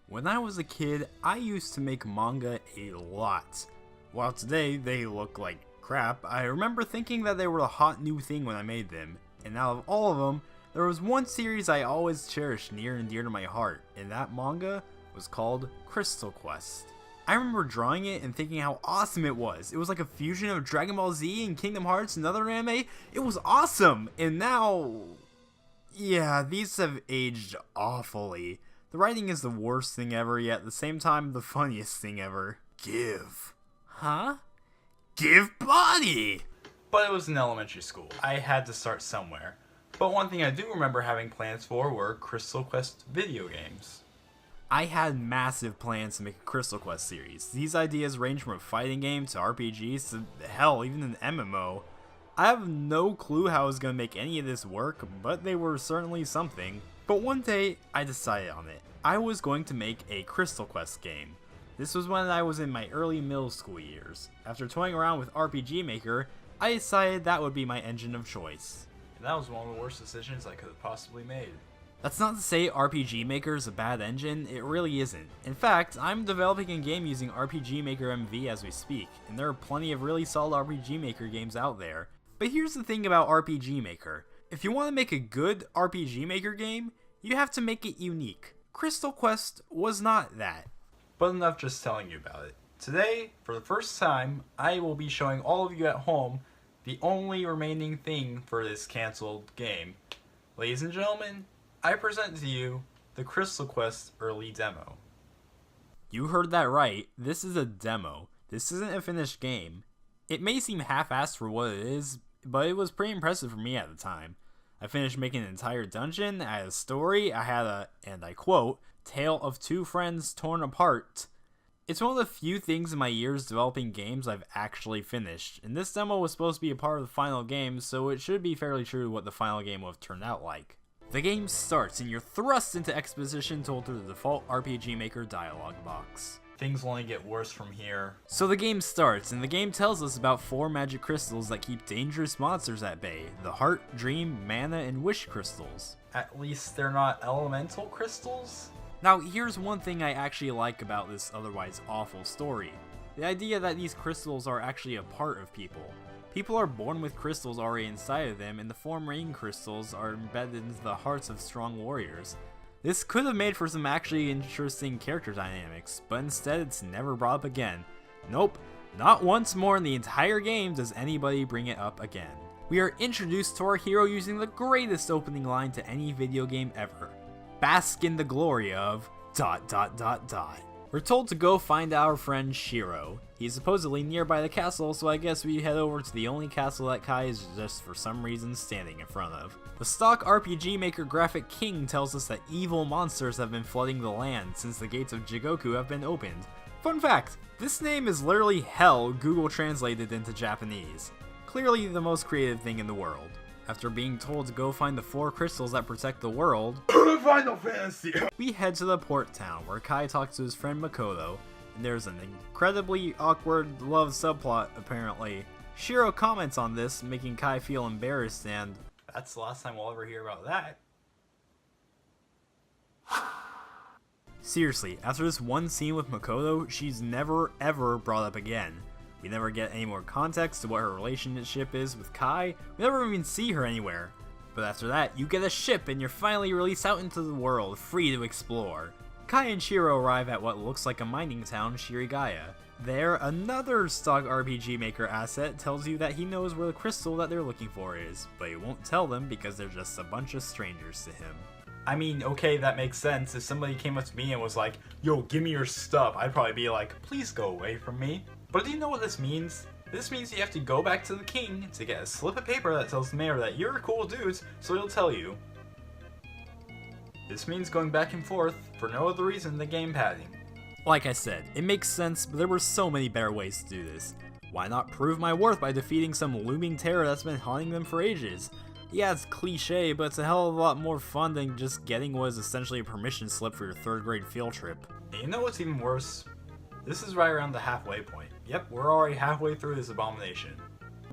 When I was a kid, I used to make manga a lot. While today they look like crap, I remember thinking that they were the hot new thing when I made them. And out of all of them, there was one series I always cherished near and dear to my heart, and that manga was called Crystal Quest. I remember drawing it and thinking how awesome it was. It was like a fusion of Dragon Ball Z and Kingdom Hearts and other anime. It was awesome! And now... yeah, these have aged awfully. The writing is the worst thing ever, yet at the same time, the funniest thing ever. Give. Huh? Give body! But it was in elementary school. I had to start somewhere. But one thing I do remember having plans for were Crystal Quest video games. I had massive plans to make a Crystal Quest series. These ideas range from a fighting game to RPGs to hell, even an MMO. I have no clue how I was going to make any of this work, but they were certainly something. But one day, I decided on it. I was going to make a Crystal Quest game. This was when I was in my early middle school years. After toying around with RPG Maker, I decided that would be my engine of choice. And that was one of the worst decisions I could have possibly made. That's not to say RPG Maker is a bad engine, it really isn't. In fact, I'm developing a game using RPG Maker MV as we speak, and there are plenty of really solid RPG Maker games out there. But here's the thing about RPG Maker. If you want to make a good RPG Maker game, you have to make it unique. Crystal Quest was not that. But enough just telling you about it. Today, for the first time, I will be showing all of you at home the only remaining thing for this cancelled game. Ladies and gentlemen, I present to you the Crystal Quest early demo. You heard that right, this is a demo. This isn't a finished game. It may seem half-assed for what it is, but it was pretty impressive for me at the time. I finished making an entire dungeon, I had a story, I had a, and I quote, tale of two friends torn apart. It's one of the few things in my years developing games I've actually finished, and this demo was supposed to be a part of the final game, so it should be fairly true to what the final game would have turned out like. The game starts, and you're thrust into exposition told through the default RPG Maker dialog box. Things will only get worse from here. So the game starts, and the game tells us about 4 magic crystals that keep dangerous monsters at bay. The heart, dream, mana, and wish crystals. At least they're not elemental crystals? Now here's one thing I actually like about this otherwise awful story. The idea that these crystals are actually a part of people. People are born with crystals already inside of them, and the 4 rain crystals are embedded into the hearts of strong warriors. This could have made for some actually interesting character dynamics, but instead it's never brought up again. Nope, not once more in the entire game does anybody bring it up again. We are introduced to our hero using the greatest opening line to any video game ever. Bask in the glory of ... We're told to go find our friend Shiro. He's supposedly nearby the castle, so I guess we head over to the only castle that Kai is just for some reason standing in front of. The stock RPG Maker graphic king tells us that evil monsters have been flooding the land since the gates of Jigoku have been opened. Fun fact, this name is literally hell Google translated into Japanese. Clearly the most creative thing in the world. After being told to go find the 4 crystals that protect the world, Final Fantasy, we head to the port town where Kai talks to his friend Makoto, and there's an incredibly awkward love subplot apparently. Shiro comments on this, making Kai feel embarrassed, and that's the last time we'll ever hear about that. Seriously, after this one scene with Makoto, she's never ever brought up again. We never get any more context to what her relationship is with Kai, we never even see her anywhere. But after that, you get a ship and you're finally released out into the world, free to explore. Kai and Shiro arrive at what looks like a mining town, Shirigaya. There, another stock RPG Maker asset tells you that he knows where the crystal that they're looking for is, but he won't tell them because they're just a bunch of strangers to him. I mean, okay, that makes sense. If somebody came up to me and was like, yo, give me your stuff, I'd probably be like, please go away from me. But do you know what this means? This means you have to go back to the king to get a slip of paper that tells the mayor that you're a cool dude, so he'll tell you. This means going back and forth for no other reason than game padding. Like I said, it makes sense, but there were so many better ways to do this. Why not prove my worth by defeating some looming terror that's been haunting them for ages? Yeah, it's cliche, but it's a hell of a lot more fun than just getting what is essentially a permission slip for your 3rd grade field trip. And you know what's even worse? This is right around the halfway point. Yep, we're already halfway through this abomination.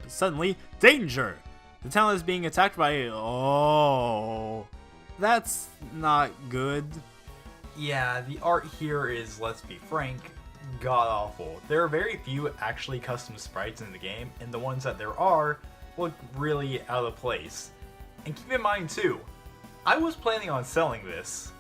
Suddenly, danger! The town is being attacked by... oh... that's not good. Yeah, the art here is, let's be frank, god-awful. There are very few actually custom sprites in the game, and the ones that there are look really out of place. And keep in mind too, I was planning on selling this.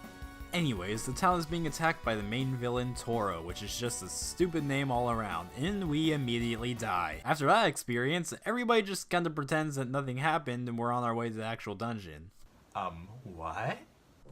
Anyways, the town is being attacked by the main villain, Toro, which is just a stupid name all around, and we immediately die. After that experience, everybody just kinda pretends that nothing happened and we're on our way to the actual dungeon. What?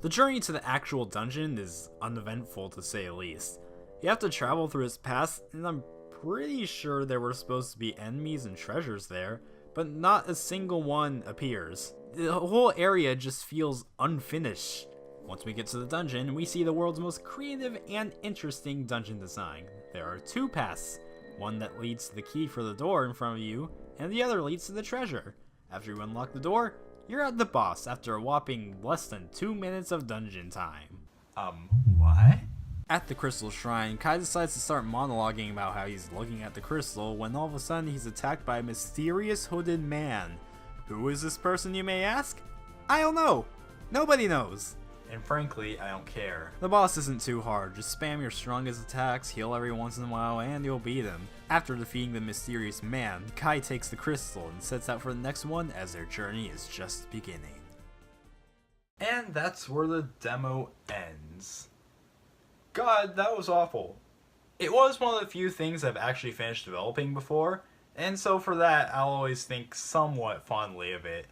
The journey to the actual dungeon is uneventful to say the least. You have to travel through its paths, and I'm pretty sure there were supposed to be enemies and treasures there, but not a single one appears. The whole area just feels unfinished. Once we get to the dungeon, we see the world's most creative and interesting dungeon design. There are two paths, one that leads to the key for the door in front of you, and the other leads to the treasure. After you unlock the door, you're at the boss after a whopping less than 2 minutes of dungeon time. What? At the crystal shrine, Kai decides to start monologuing about how he's looking at the crystal when all of a sudden he's attacked by a mysterious hooded man. Who is this person, you may ask? I don't know. Nobody knows. And frankly, I don't care. The boss isn't too hard, just spam your strongest attacks, heal every once in a while, and you'll beat him. After defeating the mysterious man, Kai takes the crystal and sets out for the next one as their journey is just beginning. And that's where the demo ends. God, that was awful. It was one of the few things I've actually finished developing before, and so for that, I'll always think somewhat fondly of it.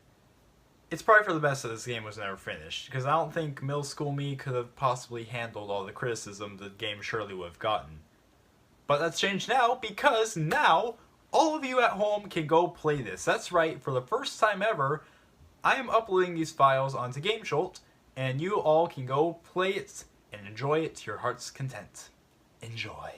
It's probably for the best that this game was never finished, because I don't think middle school me could have possibly handled all the criticism the game surely would have gotten. But that's changed now, because now, all of you at home can go play this. That's right, for the first time ever, I am uploading these files onto GameJolt, and you all can go play it and enjoy it to your heart's content. Enjoy.